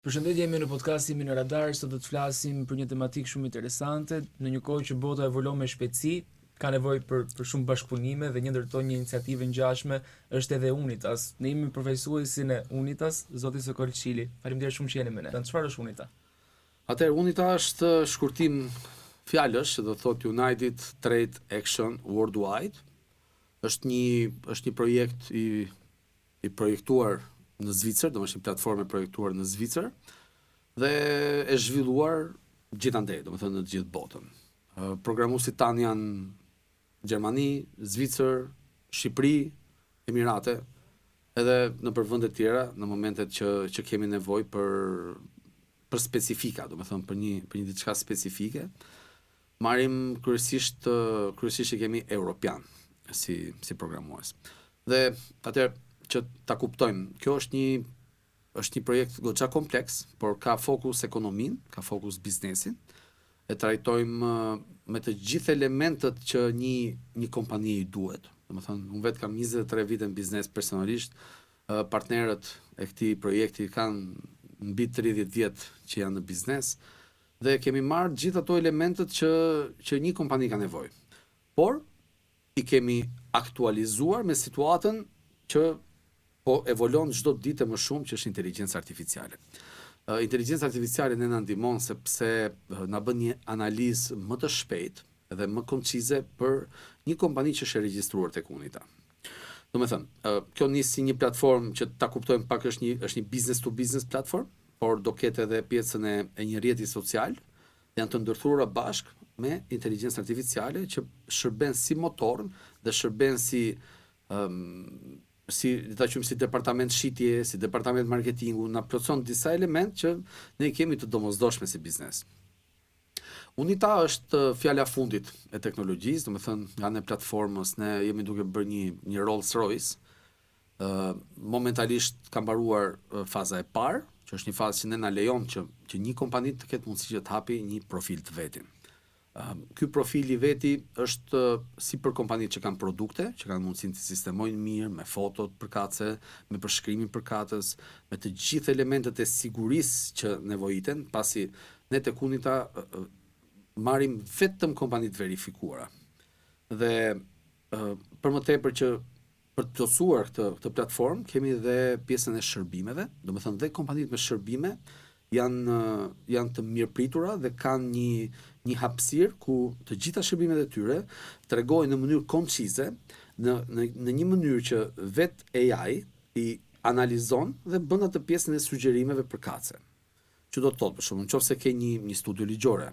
Përshëndetje, jemi në podcastin në Radar, sot do të flasim për një tematikë shumë interesante. Në një kohë që bota evolon me shpejtësi, ka nevojë për shumë bashkëpunime dhe një ndërtoi një iniciativë ngjashme është edhe Unitas. Ne jemi përfaqësuesin e Unitas, zoti Sokol Çili. Faleminderit shumë që jeni me ne. Çfarë është Unita? Atëherë Unita është shkurtim fjalësh që do thotë United Trade Action Worldwide. Është një projekt i projektuar në Zvicër, domethënë një platformë e projektuar në Zvicër dhe e zhvilluar gjithandej, domethënë në të gjithë botën. Programuesit tanë janë Gjermani, Zvicër, Shqipëri, Emirate, edhe nëpër vende të tjera në momentet që kemi nevojë për specifika, domethënë për një diçka specifike. Marrim kryesisht që kemi europian si programues. Dhe atëherë që ta kuptojmë, kjo është një projekt goxha kompleks, por ka fokus ekonomin, ka fokus biznesin, e trajtojmë me të gjithë elementët që një kompani i duhet. Domethënë, unë vetë kam 23 vite në biznes personalisht, partnerët e këtij projekti kanë mbi 30 vjet që janë në biznes, dhe kemi marrë gjithë ato elementët që një kompani ka nevojë. Por i kemi aktualizuar me situatën që po evolon çdo ditë më shumë, që është inteligjenca artificiale. Inteligjenca artificiale ne na ndihmon sepse na bën një analizë më të shpejtë dhe më koncize për një kompani që është e regjistruar tek Unita. Domethënë, kjo nis si një platformë që ta kuptojmë pak, është një business to business platform, por do ketë edhe pjesën e një rrjeti social, janë të ndërthuara bashkë me inteligjencë artificiale që shërben si motor dhe shërben si departament shitje, si departament marketingu, na plotson disa element që ne kemi të domosdoshme si biznes. Unita është fjala fundit e teknologjisë, domethënë nga ne platformës ne jemi duke bërë një Rolls-Royce. Momentalisht ka mbaruar faza e parë, që është një fazë që ne na lejon që një kompani të ketë mundësi që të hapi një profil të vetin. Ky profil i veti është si për kompanitë që kanë produkte, që kanë mundësinë të sistemojnë mirë me fotot përkatëse, me përshkrimin përkatës, me të gjithë elementet e sigurisë që nevojiten, pasi ne tek Unita marrim vetëm kompanitë verifikuara. Dhe për më tepër që për të plotësuar këtë platformë, kemi edhe pjesën e shërbimeve, domethënë dhe kompanitë me shërbime janë të mirëpritura dhe kanë një hapësirë ku të gjitha shërbimet e tyre tregojnë në mënyrë koncize, në një mënyrë që vet AI i analizon dhe bën atë pjesën e sugjerimeve përkatëse. Që do të thotë, për shembull, nëse ke një studio ligjore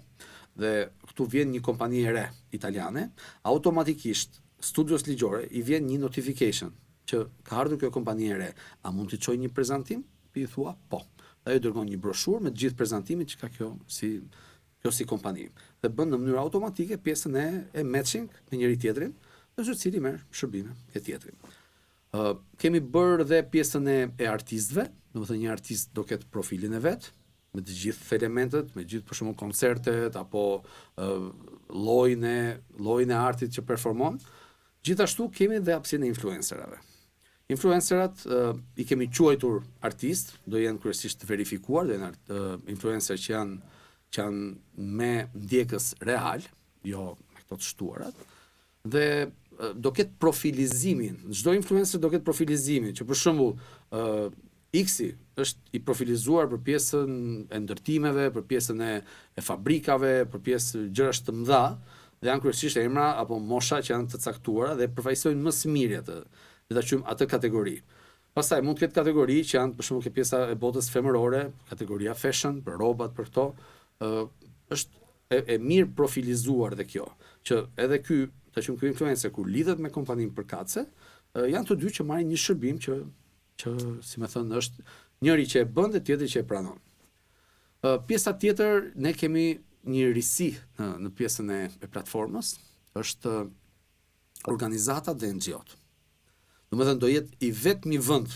dhe këtu vjen një kompani e re italiane, automatikisht studios ligjore i vjen një notification që ka ardhur kjo kompani e re, a mund të çojë një prezantim? I thua po. Dhe ai dërgon një broshurë me të gjithë prezantimin që ka kjo si kompani. Dhe bën në mënyrë automatike pjesën e matching me njëri tjetrin, dhe çdo cili merr shërbime e tjetrit. Kemi bërë dhe pjesën e artistëve, domethënë një artist do ketë profilin e vet, me të gjithë elementet, me gjithë për shembull koncertet apo llojin e artit që performon. Gjithashtu kemi dhe hapësinë e influencerave. Influencerat i kemi quajtur artist, do jenë kryesisht verifikuar, do jenë influencer që janë me ndjekës real, jo me këto të shtuarat, dhe do ketë profilizimin, çdo influencer do ketë profilizimin, që për shembull X-i është i profilizuar për pjesën e ndërtimeve, për pjesën e fabrikave, për pjesë gjërash të mëdha, dhe janë kryesisht emra apo mosha që janë të caktuara dhe përfaqësojnë më së miri ta quajmë atë kategori. Pastaj mund të ketë kategori që janë për shembull ke pjesa e botës femërore, kategoria fashion, për rrobat, për këto, është e mirë profilizuar dhe kjo, që edhe ky influencer kur lidhet me kompaninë përkatëse, janë të dy që marrin një shërbim që si më thënë është njëri që e bën dhe tjetri që e pranon. Pjesa tjetër ne kemi një risi në pjesën e platformës, është organizata dhe NGO-t. Domethënë do jetë i vetmi vend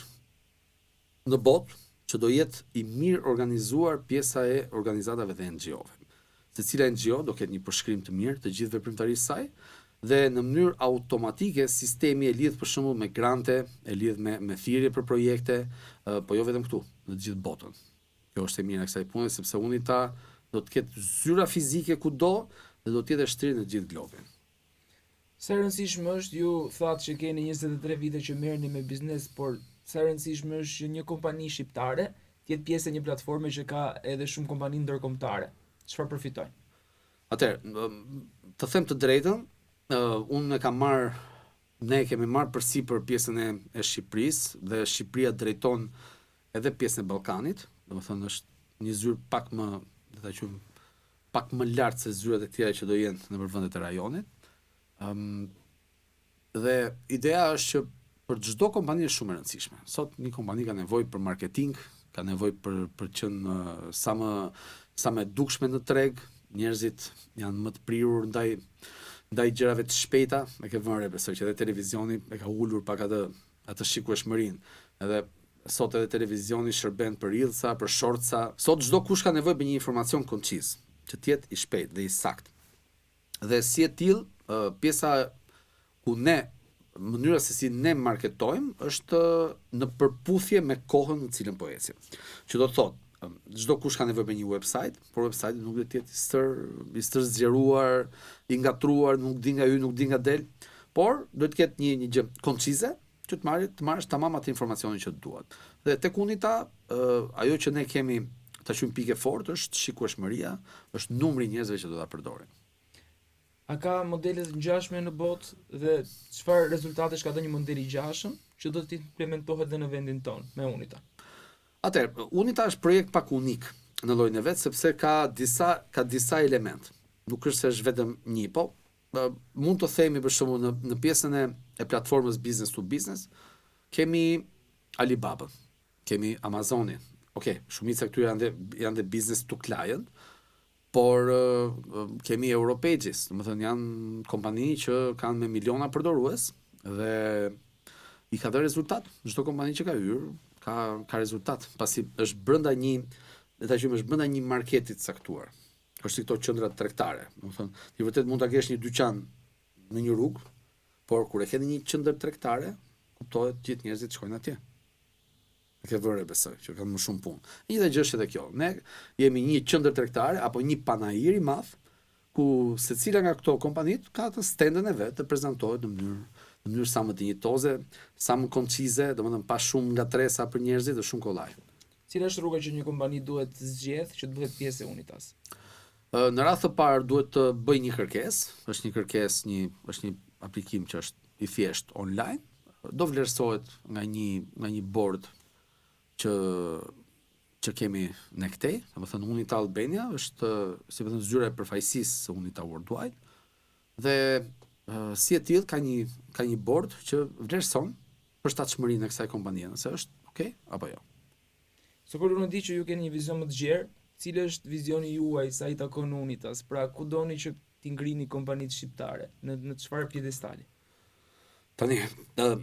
në botë që do jetë i mirë organizuar pjesa e organizatave dhe NGO-ve. Secila NGO do ketë një përshkrim të mirë të gjithë veprimtarisë saj dhe në mënyrë automatike sistemi e lidh për shembull me grante, e lidh me thirrje për projekte, po jo vetëm këtu, në të gjithë botën. Kjo është e mira e kësaj pune, sepse Unita do të ketë zyra fizike kudo dhe do të jetë e shtrirë në gjithë globin. Sa e rëndësishme është, ju thatë që keni 23 vite që merrni me biznes, por sa e rëndësishme është që një kompani shqiptare të jetë pjesë e një platforme që ka edhe shumë kompani ndërkombëtare. Çfarë përfitojnë? Atëherë, të them të drejtën, unë ne kemi marrë përsipër pjesën e Shqipërisë dhe Shqipëria drejton edhe pjesën e Ballkanit, domethënë është një zyrë pak më lart se zyrat e tjera që do jenë nëpër vendet e rajonit. Dhe ideja është që për çdo kompani është shumë e rëndësishme. Sot një kompani ka nevojë për marketing, ka nevojë për qenë sa më dukshme në treg, njerëzit janë më të prirur ndaj gjërave të shpejta, e ke vënë re besoj që edhe televizioni e ka ulur pak atë shikueshmërinë. Edhe sot edhe televizioni shërben për reelsa, për shortsa. Sot çdo kush ka nevojë për një informacion konciz, që të jetë i shpejtë dhe i saktë. Dhe si e tillë, pjesa ku mënyra se si ne marketojmë është në përputhje me kohën në cilën po ecim. Që do të thotë, çdo kush ka nevojë për një website, por website nuk do të jetë i stër zgjeruar, i ngatruar, nuk di nga hyj, nuk di nga del, por do të ketë një gjë koncize që të marrësh tamam atë informacionin që duat. Dhe tek Unita, ajo që ne kemi ta quajmë pikë fortë është shikueshmëria, është numri i njerëzve që do ta përdorin. A ka modele të ngjashme në botë dhe çfarë rezultatesh ka dhënë një model i gjashëm që do të implementohet edhe në vendin tonë me Unita? Atëherë, Unita është projekt pak unik në llojin e vet sepse ka disa elementë. Nuk është se është vetëm një, po mund të themi për shembull në pjesën e platformës business to business kemi Alibaba, kemi Amazonin. Okej, shumica këtyre janë dhe business to client, por kemi Europages, domethënë janë kompani që kanë me miliona përdorues dhe i ka dhënë rezultat. Çdo kompani që ka hyrë ka rezultat, pasi është brenda një marketi të caktuar. Është si këto qendra tregtare, domethënë ti vërtet mund ta kesh një dyqan në një rrugë, por kur e ke një qendër tregtare, kuptohet gjithë njerëzit shkojnë atje. E ke vënë besoj që kanë më shumë punë. Një gjë është edhe kjo. Ne jemi një qendër tregtare apo një panajir i madh ku secila nga këto kompanitë ka të stendën e vet të prezantohet në mënyrë sa më dinjitoze, sa më koncize, domethënë pa shumë ngatresa për njerëzit dhe shumë kollaj. Cila është rruga që një kompani duhet të zgjedhë që të bëhet pjesë e Unitas? Në radhë të parë duhet të bëj një kërkesë, është një aplikim që është i thjesht online, do vlerësohet nga një board që kemi ne këtej, domethënë Unita Albania është si vetëm zyra e përfaqësisë së Unita Worldwide dhe si e tillë ka një board që vlerëson përshtatshmërinë e kësaj kompanie, nëse është okay apo jo. Sikur unë di që ju keni një vizion më të gjerë, cili është vizioni juaj sa i takon Unitas? Pra ku doni që ti ngrini kompanitë shqiptare, në çfarë pjedestali? Tani,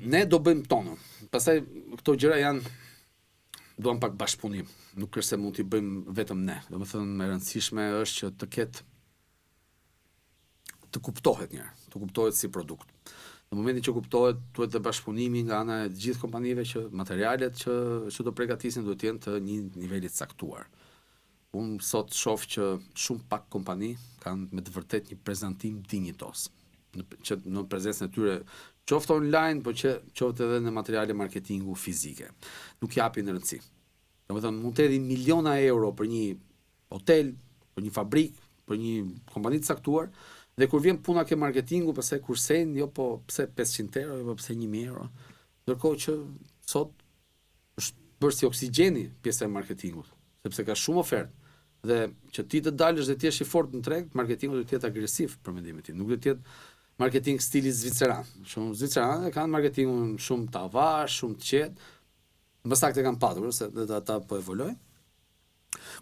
ne do bëjmë tonën. Pastaj këto gjëra duan pak bashkëpunim. Nuk është se mund t'i bëjmë vetëm ne. Domethënë e rëndësishme është që të kuptohet të kuptohet si produkt. Në momentin që kuptohet, duhet të bashkëpunimi nga ana e gjithë kompanive që materialet që do përgatisin duhet të jenë të një niveli të caktuar. Unë sot shoh që shumë pak kompani kanë me të vërtet një prezantim dinjitos. Në prezencën e tyre qoftë online, po qoftë edhe në materiale marketingu fizike. Nuk japin rëndësi. Domethënë mund të hedhin miliona euro për një hotel, për një fabrikë, për një kompani të caktuar, dhe kur vjen puna ke marketingu, pse kursen, jo po pse 500 euro, jo po pse 1000 euro. Ndërkohë që sot është bërë si oksigjeni pjesa e marketingut, sepse ka shumë ofertë. Dhe që ti të dalësh dhe të jesh i fortë në treg, marketingu do të jetë agresiv për mendimin tim. Nuk do të jetë marketing stili zviceran. Shumë zviceranët kanë marketingun shumë të avash, shumë të qetë. Më saktë e kanë patur se ata po evolojnë.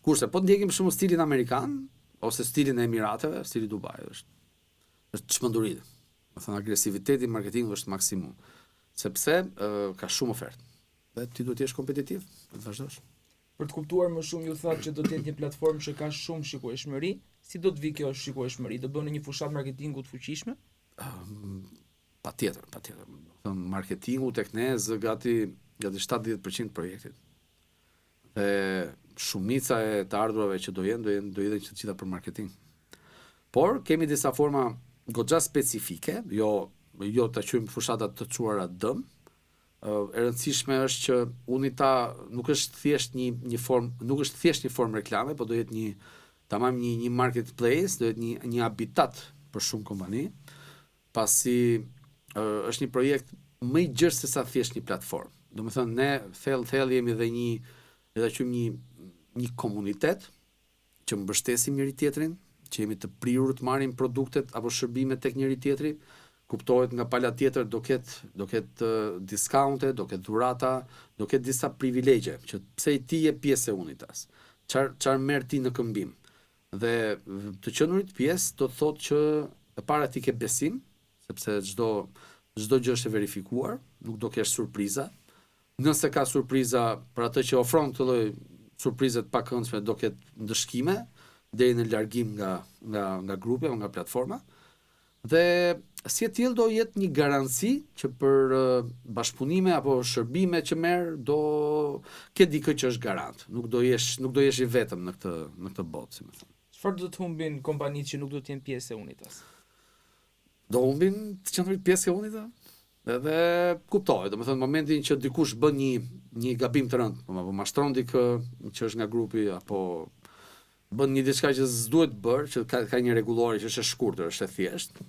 Kurse po ndjekim shumë stilin amerikan ose stilin e Emirateve, stili Dubai është çmenduri. Do thënë agresiviteti i marketingut është maksimum, sepse ka shumë ofertë. Dhe ti duhet të jesh kompetitiv, të vazhdosh. Për të kuptuar më shumë, ju thatë që do të jetë një platformë që ka shumë shikueshmëri. Si do të vi kjo shikueshmëri? Do bëni një fushat marketingu të fuqishme? Patjetër. Marketingu tek ne zë gati 70% projektit. Dhe shumica e të ardhurave që do jenë që të gjitha për marketing. Por kemi disa forma goxha specifike, jo ta quajmë fushata të çuara dëm. E rëndësishme është që Unita nuk është thjesht një formë reklame, por do jetë një marketplace, do jetë një habitat për shumë kompani, pasi është një projekt më i gjerë se sa thjesht një platformë. Do të thënë ne thellë jemi dhe një komunitet që mbështesim njëri tjetrin, që jemi të prirur të marrim produktet apo shërbimet tek njëri tjetri. Kuptohet nga pala tjetër do ketë discounte, do ketë dhurata, do ketë disa privilegje, që pse i ti je pjesë e Unitas, çfarë merr ti në këmbim. Dhe të qenurit pjesë do të thotë që e para ti ke besim, sepse çdo gjë është e verifikuar, nuk do kesh surpriza. Nëse ka surpriza për atë që ofron këtë lloj surprize të pakëndshme, do ketë ndëshkime deri në largim nga grupi apo nga platforma. Dhe si e tillë do jetë një garanci që për bashkëpunime apo shërbime që merr do ke dikë që është garant. Nuk do jesh i vetëm në këtë botë, si më thënë. Çfarë do të humbin kompanitë që nuk do të jenë pjesë e Unitas? Do humbin të qenë pjesë e Unitas. Edhe kuptohet, domethënë momentin që dikush bën një gabim të rënd, apo mashtron dikë që është nga grupi apo bën një diçka që s'duhet bërë, që ka një rregullore që është e shkurtër, është e thjeshtë,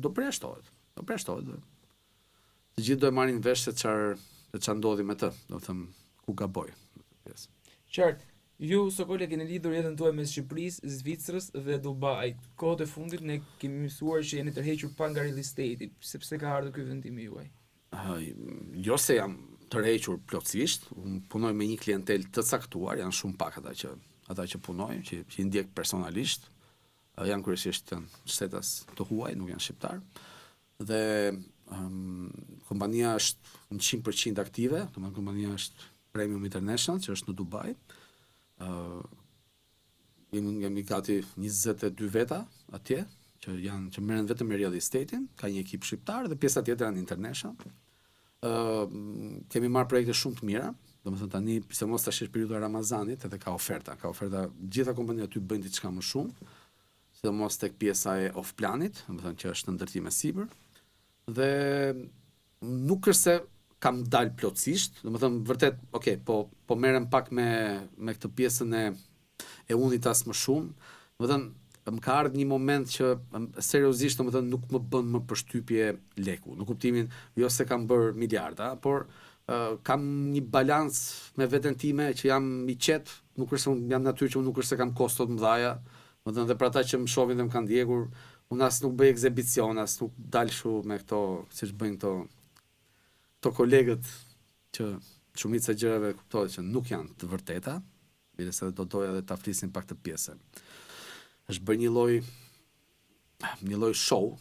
do përjashtohet. Të gjithë do e marrin vesh se çfarë ndodhi me të, do të them ku gaboj. Qartë. Ju Sokole keni lidhur jetën tuaj mes Shqipërisë, Zvicrës dhe Dubait. Kohët e fundit ne kemi mësuar që jeni tërhequr pa nga real estate, sepse ka ardhur ky vendimi juaj. Jo se jam tërhequr plotësisht, unë punoj me një klientel të caktuar, janë shumë pak ata që punojnë, që i ndjek personalisht, janë kryesisht shtetas të huaj, nuk janë shqiptar. Dhe kompania është 100% aktive, domethënë kompania është Premium International, që është në Dubai. Jemi gati 22 veta atje, që merren vetëm me real estate-in, ka një ekip shqiptar dhe pjesa tjetër janë international. Kemi marrë projekte shumë të mira, domethënë tani pse mos tash është periudha e Ramazanit, edhe ka oferta, gjitha kompaniat aty bëjnë diçka më shumë, sidomos tek pjesa e off planit, domethënë që është në ndërtim e sipër. Dhe nuk është se kam dalë plotësisht, domethënë vërtet, okay, po merrem pak me këtë pjesën e Unitas më shumë. Domethënë më ka ardhur një moment që seriozisht domethënë nuk më bën më përshtypje leku, në kuptimin jo se kam bërë miliarda, por kam një balans me veten time që jam i qet, nuk është se unë jam natyrë që unë nuk është se kam kosto të mëdha, domethënë dhe për ata që më shohin dhe më kanë ndjekur, unë as nuk bëj ekzibicion, as nuk dal kështu me këto siç bëjnë këto kolegët që shumica e gjërave kuptohet që nuk janë të vërteta, bides edhe do doja edhe ta flisim pak të pjesën. Është bërë një lloj show,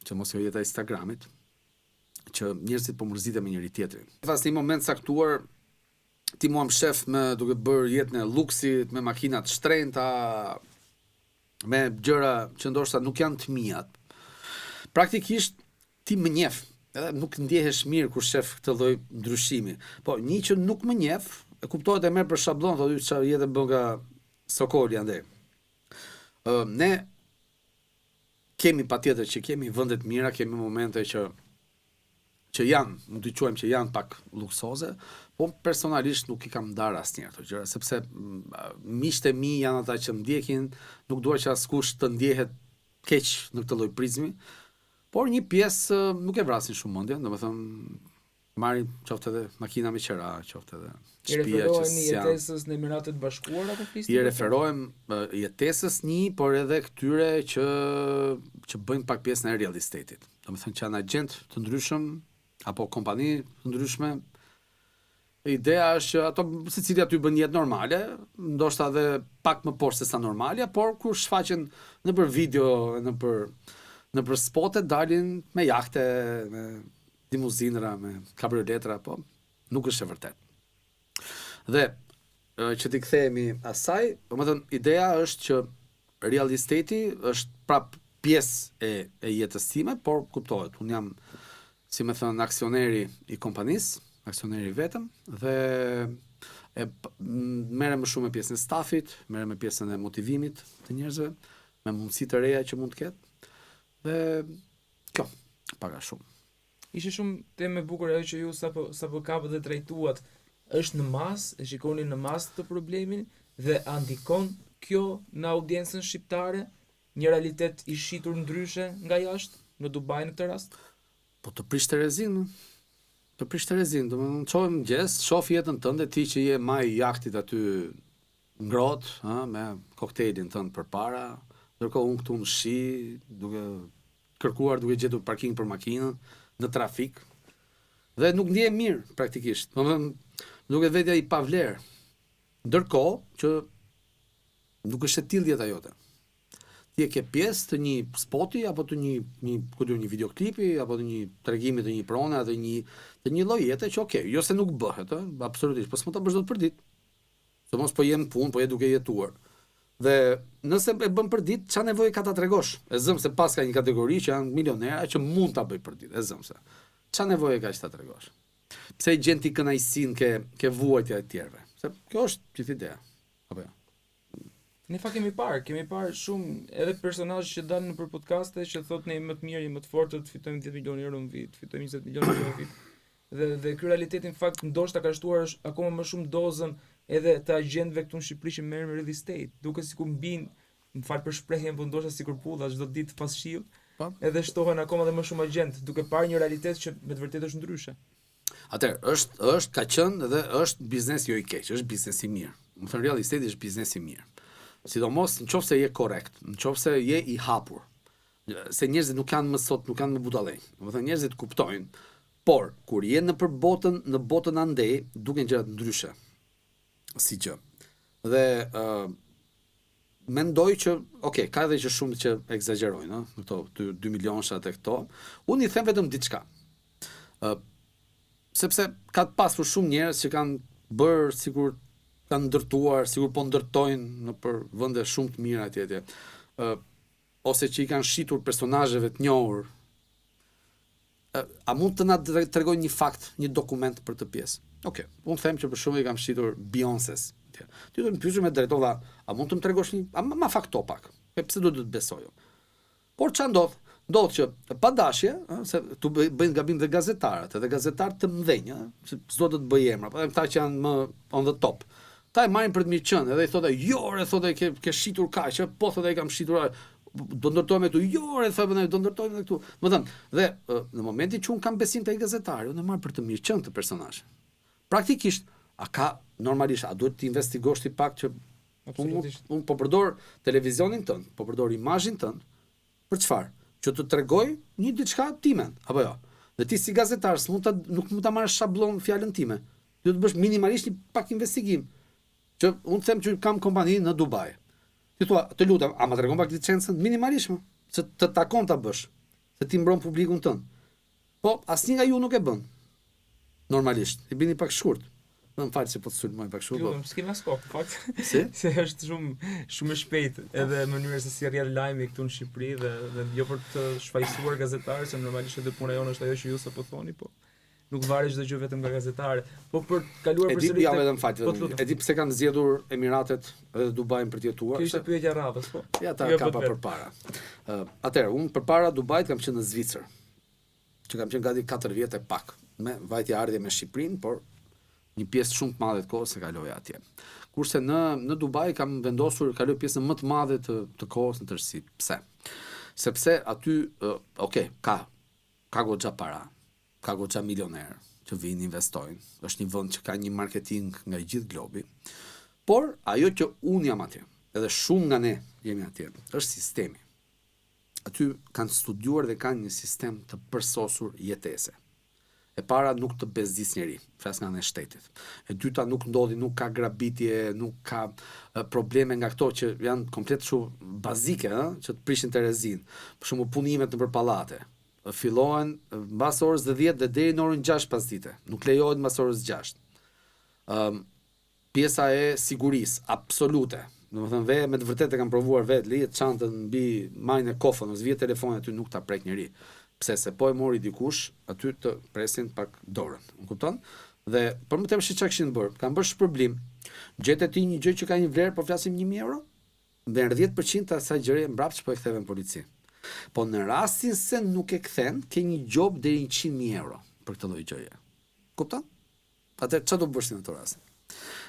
që mos jo jeta e Instagramit, që njerëzit po mërziten me njëri tjetrin. Pas një moment caktuar, ti mua më shef me duke bërë jetën e luksit, me makina të shtrenjta, me gjëra që ndoshta nuk janë të mia. Praktikisht ti më njeh, edhe nuk ndjehesh mirë kur shef këtë lloj ndryshimi. Po një që nuk më njeh, e kuptohet e merr për shablon, thotë çfarë jetë bën nga Sokoli andaj. Ne kemi patjetër që kemi vende të mira, kemi momente që janë, mund t'i quajmë që janë pak luksoze, po personalisht nuk i kam ndarë asnjëherë këto gjëra, sepse miqtë e mi janë ata që ndjekin, nuk dua që askush të ndjehet keq në këtë lloj prizmi, por një pjesë nuk e vrasin shumë mendjen, domethënë marrin qoftë edhe makina me qera, qoftë edhe shtëpia që si janë. Jetesës në Emiratet Bashkuara apo flisni? I referohem jetesës por edhe këtyre që bëjnë pak pjesën e real estate-it. Domethënë që janë agent të ndryshëm apo kompani të ndryshme. Ideja është që ato secili aty bën jetë normale, ndoshta edhe pak më poshtë se sa normalja, por kur shfaqen nëpër video, nëpër spote dalin me jahte, me limuzinëra, me kabrioletra, po nuk është e vërtet. Dhe që t'i kthehemi asaj, domethënë ideja është që real estate-i është prap pjesë e jetës time, por kuptohet, unë jam, si më thënë, aksioneri i kompanisë, aksioneri vetëm, dhe merrem më shumë me pjesën e stafit, merrem me pjesën e motivimit të njerëzve, me mundësi të reja që mund të ketë. Dhe kjo, pak a shumë. Ishte shumë temë e bukur ajo që ju sapo kapët dhe trajtuat. Është në masë, e shikoni në masë të problemin dhe a ndikon kjo në audiencën shqiptare, një realitet i shitur ndryshe nga jashtë në Dubai në këtë rast? Po të prish Terezin, domethënë çojmë mëngjes, shoh jetën tënde ti që je maj i jahtit aty ngrohtë, me koktelin tënd përpara, ndërkohë unë këtu në shi, duke kërkuar, duke gjetur parking për makinën, në trafik. Dhe nuk ndihem mirë praktikisht. Domethënë duket vetja i pavlerë. Ndërkohë që nuk është e tillë jeta jote. Ti e ke pjesë të një spoti apo të një videoklipi apo të një tregimi të një prone apo të një lloj jete që okay, jo se nuk bëhet, absolutisht, po s'mund ta bësh dot për ditë. Somos po jem punë, po je duke jetuar. Dhe nëse e bën për ditë, ç'a nevojë ka ta tregosh? E zëm se pas ka një kategori që janë milionera që mund ta bëj për ditë, e zëm se. Ç'a nevojë ka që ta tregosh? Pse i gjen ti kënaqësinë ke vuajtja e tjerëve? Se kjo është gjithë ideja. Apo jo. Ne fa kemi parë shumë edhe personazhe që dalin nëpër podcaste që thotë ne më të mirë, më të fortë, të fitojmë 10 milionë euro në vit, fitojmë 20 milionë euro në vit. Dhe ky realiteti në fakt ndoshta ka shtuar akoma më shumë dozën edhe të agjentëve këtu në Shqipëri që merren me real estate. Duke sikur mbin, më fal për shprehjen, po ndoshta sikur pulla çdo ditë pas shiut. Edhe shtohen akoma dhe më shumë agjentë, duke parë një realitet që me të vërtetë është ndryshe. Atëherë, është ka qenë dhe është biznes jo i keq, është biznes i mirë. Më thënë real estate është biznes i mirë. Sidomos nëse je korrekt, nëse je i hapur. Se njerëzit nuk kanë më sot, nuk kanë më budallëj. Domethënë njerëzit kuptojnë, por kur je në botën andej, duken gjërat ndryshe. Si gjë. Dhe mendoj që, okay, ka edhe që shumë që egzagerojnë, këto 2 milionshat e këto. Unë i them vetëm diçka. Sepse ka pasur shumë njerëz që kanë bërë sikur kanë ndërtuar, sikur po ndërtojnë në për vende shumë të mira atje. Ose që i kanë shitur personazheve të njohur. A mund të na tregojnë një fakt, një dokument për të pjesë? Okej, unë them që për shembull i kam shitur Beyoncé's. Ti do të më pyesësh me drejtova, a mund të më tregosh ma fakto pak? Pse do të besoj? Por ç'a ndodh? Ndodh që pa dashje, se tu bëjnë gabim dhe gazetarët, edhe gazetarët të mëdhenj, se s'do të bëj emra, po ata që janë më on the top. Ta e marrin për të mirë qenë, edhe i thotë, "Jo, thotë ke shitur kaq, po thotë ai kam shitur, do ndërtojmë këtu, jo, thotë do ndërtojmë këtu." Do të thënë, dhe në momentin që un kam besim te ai gazetari, unë e marr për të mirë qenë të personazh. Praktikisht, normalisht, a duhet të investigosh ti pak që unë po përdor televizionin tënd, po përdor imazhin tënd, për çfarë? Që të tregoj një diçka timen, apo jo? Dhe ti si gazetar nuk mund ta marrësh shablon fjalën time. Ti do të bësh minimalisht një pak investigim. Që unë them që kam kompani në Dubai. Ti thua, të lutem, a ma tregon pak licencën? Minimalisht, se të takon ta bësh, se ti mbron publikun tënd. Po asnjë nga ju nuk e bën. Normalisht, i bini pak shkurt. Më fal se po të sulmoj pak shkurt. Jo, s'kem as kohë, fakt. Si? Se është shumë e shpejtë, edhe mënyra se si rrjedh lajmi këtu në Shqipëri dhe jo për të shfaqsuar gazetarë, se normalisht edhe puna jonë është ajo që ju sapo thoni, po nuk varet çdo gjë vetëm nga gazetarë. Po për të kaluar përsëri. Ja vetëm fal. E di pse kanë zgjedhur Emiratet edhe Dubain për të jetuar. Kjo ishte pyetja radhës, po. Ja ta ka pa përpara. Atëherë, unë përpara Dubait kam qenë në Zvicër. Që kam qenë gati 4 vjet e pak, me vajtje ardhje me Shqipërinë, por një pjesë shumë të madhe të kohës e kaloj atje. Kurse në Dubai kam vendosur kaloj pjesën më të madhe të kohës në tërësi. Pse? Sepse aty, ka goxha para, ka goxha milionerë që vinë investojnë. Është një vend që ka një marketing nga gjithë globi. Por ajo që unë jam atje, edhe shumë nga ne jemi atje, është sistemi. Aty kanë studiuar dhe kanë një sistem të përsosur jetese. E para nuk të bezdis njeri, flas nga në shtetit. E dyta nuk ndodhi, nuk ka grabitje, nuk ka probleme nga këto që janë komplet shumë bazike, që të prishin Terezin. Për shembull punimet nëpër pallate. Fillohen mbas orës 10 dhe deri në orën 6 pasdite. Nuk lejohet mbas orës 6. Pjesa e sigurisë absolute. Domethënë me të vërtetë e kam provuar vetë, lihet çantën mbi majën e kofën, ose vjet telefonin aty nuk ta prek njeri. Pse se po e mori dikush, aty të presin pak dorën. Më kupton? Dhe për më temë çka kishin bërë, kanë bërë shpërblim Gjetë ti një gjë që ka një vlerë, po flasim 1.000 euro, me 10% të asaj gjëje mbrapsht po e ktheve në polici. Po në rastin se nuk e kthen, ke një gjop deri 100.000 euro për këtë lloj gjëje. Kupton? Atë çfarë do bësh në atë rast?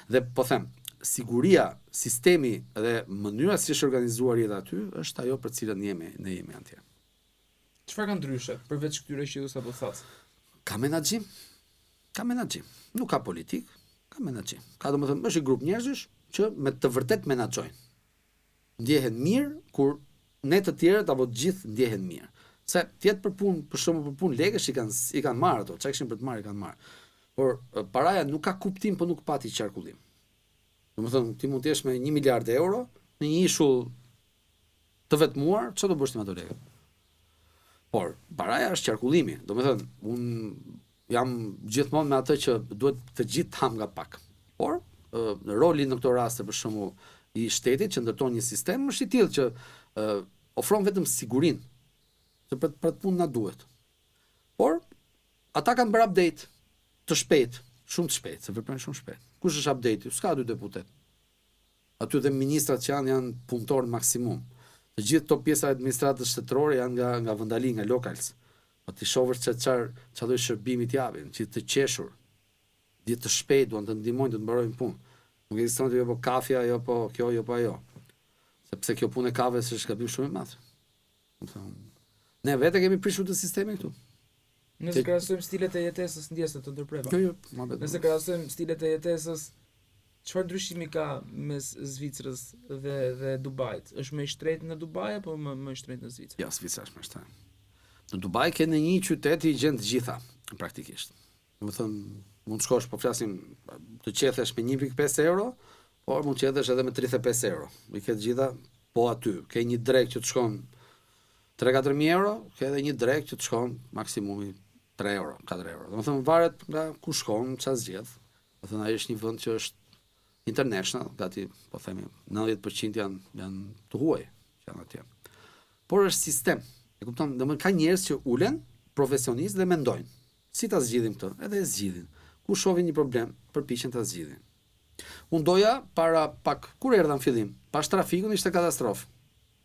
Dhe po them, siguria, sistemi dhe mënyra si është organizuar jeta aty është ajo për cilën ne jemi atje. Çfarë ka ndryshe përveç këtyre që ju sapo thas? Ka menaxhim. Nuk ka politik, ka menaxhim. Ka domethënë është një grup njerëzish që me të vërtet menaxhojnë. Ndjehen mirë kur ne të tjerët apo të gjithë ndjehen mirë. Se tjetë për punë, për shembull për punë lekësh i kanë marrë ato, çka kishin për të marrë i kanë marrë. Por paraja nuk ka kuptim, po nuk pati qarkullim. Domethënë ti mund të jesh me 1 miliard euro në një ishull të vetmuar, çfarë do bësh ti me ato lekë? Por paraja është qarkullimi. Domethënë un jam gjithmonë me atë që duhet të gjithë të ham nga pak. Por roli në këto raste për shembull i shtetit që ndërton një sistem është i tillë që ofron vetëm sigurinë se për të punë na duhet. Por ata kanë bërë update të shpejt, shumë të shpejt, se veprojnë shumë shpejt. Kush është update? S'ka 2 deputet. Aty dhe ministrat që janë punëtorë maksimum. Të gjithë to pjesa e administratës shtetërore janë nga vendali, nga locals. Po ti shohësh se çfarë lloj shërbimi t'japin, që të qeshur, ditë të shpejt, duan të ndihmojnë të mbarojnë punë. Nuk ekziston jo po kafja, jo po kjo, jo po ajo. Sepse kjo punë e kafes është gabim shumë i madh. Ne vetë kemi prishur të sistemin këtu. Nëse krahasojmë stilet e jetesës, ndjesë të ndërpreva. Jo, Nëse krahasojmë stilet e jetesës, çfarë ndryshimi ka mes Zvicrës dhe Dubajit? Është më i shtrenjtë në Dubai apo më i shtrenjtë në Zvicër? Ja, Zvicra është më i shtrenjtë. Në Dubai ke në një qytet i gjen të gjitha, praktikisht. Domethënë, mund të shkosh, po flasim, të qethesh me 1.5 euro, por mund të qethesh edhe me 35 euro. I ke të gjitha, po aty. Ke një drek që të shkon 3-4.000 euro, ke edhe një drek që të shkon maksimumi 3 euro, 4 euro. Domethënë varet nga ku shkon, çfarë zgjedh. Domethënë ai është një vend që është international, gati, po themi, 90% janë të huaj që janë atje. Por është sistem. E kupton, domethënë ka njerëz që ulen profesionistë dhe mendojnë, si ta zgjidhim këtë? Edhe e zgjidhin. Ku shohin një problem, përpiqen ta zgjidhin. Unë doja para pak kur erdha në fillim, pas trafikun ishte katastrofë.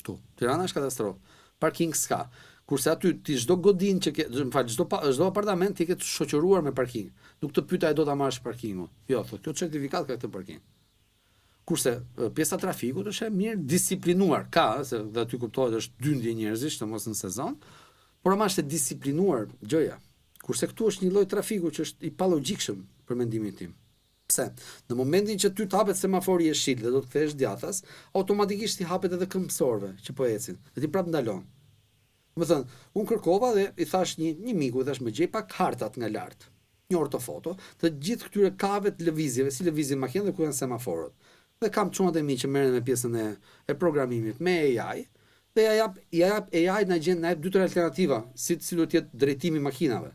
Tu, Tirana është katastrofë. Parking s'ka. Kurse aty ti çdo godin që ke, çdo apartament ti ke të shoqëruar me parking. Nuk të pyeta e do ta marrësh parkingun. Jo, thotë, kjo certifikat ka këtë parking. Kurse pjesa e trafikut është e mirë disiplinuar, ka, se dhe aty kuptohet është dyndje njerëzish, të mos në sezon, por ama është e disiplinuar gjëja. Kurse këtu është një lloj trafiku që është i palogjikshëm për mendimin tim. Pse? Në momentin që ty të hapet semafori jeshil dhe do të kthesh djathtas, automatikisht i hapet edhe këmbësorëve që po ecin. Dhe ti prap ndalon. Do të thënë, unë kërkova dhe i thash një miku, i thash më gjej pak hartat nga lart. Një ortofoto të gjithë këtyre kave të lëvizjeve, si lëvizin makinë dhe ku janë semaforët. Dhe kam çunat e mi që merren me pjesën e programimit me AI, dhe ja jap AI na jep 2-3 alternativa, si do të jetë drejtimi i makinave.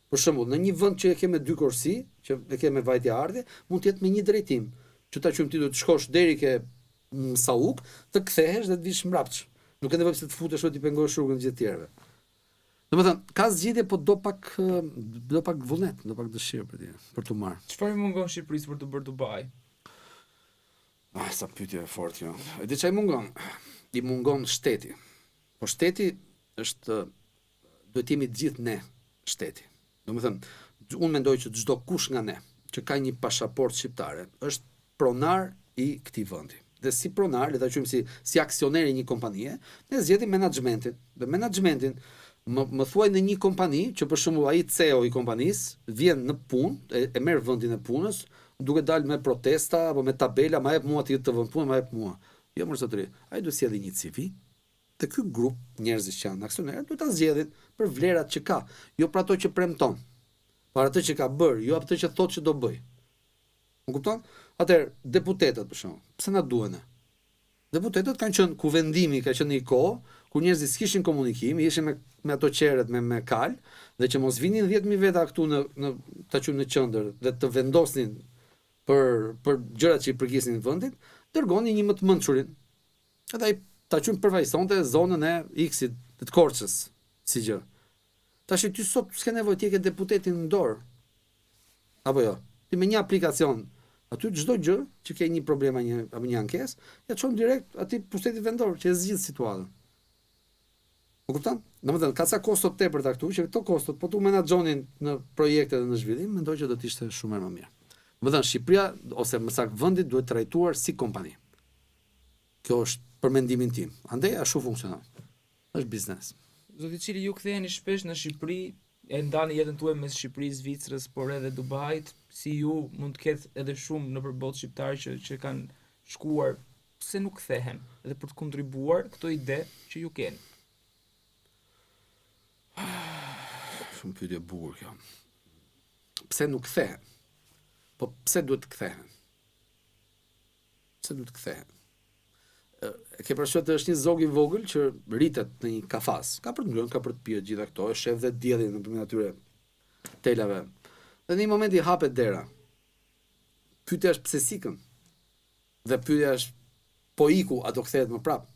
Për shembull, në një vend që e ke me 2 korsi, që e ke me vajtje ardhi, mund të jetë me një drejtim. Që ta quajmë ti do të shkosh deri ke Sauk, të kthehesh dhe të vish mbrapsht. Nuk e nevojë se të futesh oti pengosh rrugën të gjithë tjerëve. Domethënë, ka zgjidhje, po do pak vullnet, do pak dëshirë për të marrë. Çfarë i mungon Shqipërisë për të bërë Dubai? Sa pyetje e fortë kjo. E di çfarë mungon? I mungon shteti. Po shteti është duhet të jemi të gjithë ne shteti. Domethënë, unë mendoj që çdo kush nga ne që ka një pasaportë shqiptare është pronar i këtij vendi. Dhe si pronar, le ta quajmë si aksioner i një kompanie, ne zgjedhim menaxhmentin. Dhe menaxhmentin më thuaj në një kompani që për shembull ai CEO i kompanisë vjen në punë, e merr vendin e punës, duke dalë me protesta apo me tabela, ma jep mua të vend punë, ma jep mua. Jo më zotëri, ai duhet sjellë një CV. Te ky grup njerëzish që janë aksionerë duhet ta zgjedhin për vlerat që ka, jo për ato që premton, për ato që ka bërë, jo ato që thotë që do bëj. Më kupton? Atëherë, deputetët për shembull, pse na duhen ne? Deputetët kanë qenë ku vendimi ka qenë një kohë ku njerëzit s'kishin komunikim, ishin me ato qeret me kal, dhe që mos vinin 10.000 veta këtu në ta quajmë në qendër dhe të vendosnin për gjërat që i përkisin vendit, dërgonin një më të mençurin. Edhe ai ta quajmë përfaqësonte zonën e X-it, të Korçës, si gjë. Tash ty sot s'ke nevojë ti ke deputetin në dorë. Apo jo? Ti me një aplikacion Aty çdo gjë që ke një problem apo një ankesë, ja çon direkt atij pushtetit vendor që e zgjidh situatën. Po kupton? Domethënë ka ca kosto të tepërta këtu që këto kostot po tu menaxhonin në projekte dhe në zhvillim, mendoj që do të ishte shumë më mirë. Domethënë Shqipëria ose më saktë vendi duhet trajtuar si kompani. Kjo është për mendimin tim. Andaj ashtu funksionon. Është biznes. Zoti Cili, ju ktheheni shpesh në Shqipëri, e ndani jetën tuaj mes Shqipërisë, Zvicrës, por edhe Dubait, si ju mund të ketë edhe shumë në përballë shqiptarë që kanë shkuar, pse nuk kthehen edhe për të kontribuar këto ide që ju keni? Shumë pyetje e bukur kjo. Pse nuk kthehen? Po pse duhet të kthehen? Pse duhet të kthehen? E ke parasysh të është një zog i vogël që rritet në një kafas. Ka për të ngrënë, ka për të pirë gjitha këto, e shef dhe diellin nëpërmjet atyre telave. Dhe në një moment i hapet dera. Pyetja është pse sikën? Dhe pyetja është po iku, a do kthehet më prap?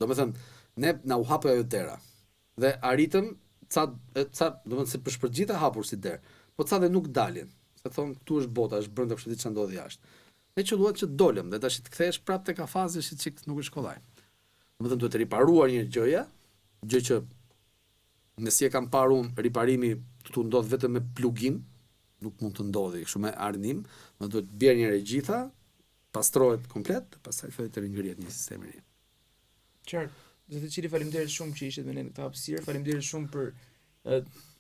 Domethënë, ne na u hapë ajo dera. Dhe arritëm domethënë se për shpërgjithë hapur si derë, po ca dhe nuk dalin. Se thonë këtu është bota, është brenda, kështu ç'a ndodhi jashtë. Ne qelluat që dolëm dhe tash të kthehesh prapë tek kafazi që çik nuk është kollaj. Domethënë duhet të riparuar një gjë që nëse e kam parë unë, riparimi tu ndodh vetëm me plugim, nuk mund të ndodhi kështu me arnim, më duhet bjerë një herë gjitha, pastrohet komplet, pastaj fillojë të ringrihet një sistem i ri. Qartë. Zoti Cili, faleminderit shumë që ishit me ne në këtë hapësirë, faleminderit shumë për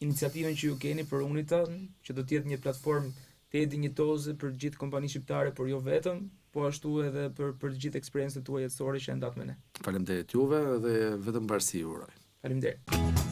iniciativën që ju keni për Unita, që do të jetë një platformë të dinjitoze për gjithë kompanitë shqiptare, por jo vetëm, po ashtu edhe për të gjithë eksperiencën tuaj jetësore që ndat me ne. Faleminderit juve dhe vetëm mbarësi ju uroj. Faleminderit.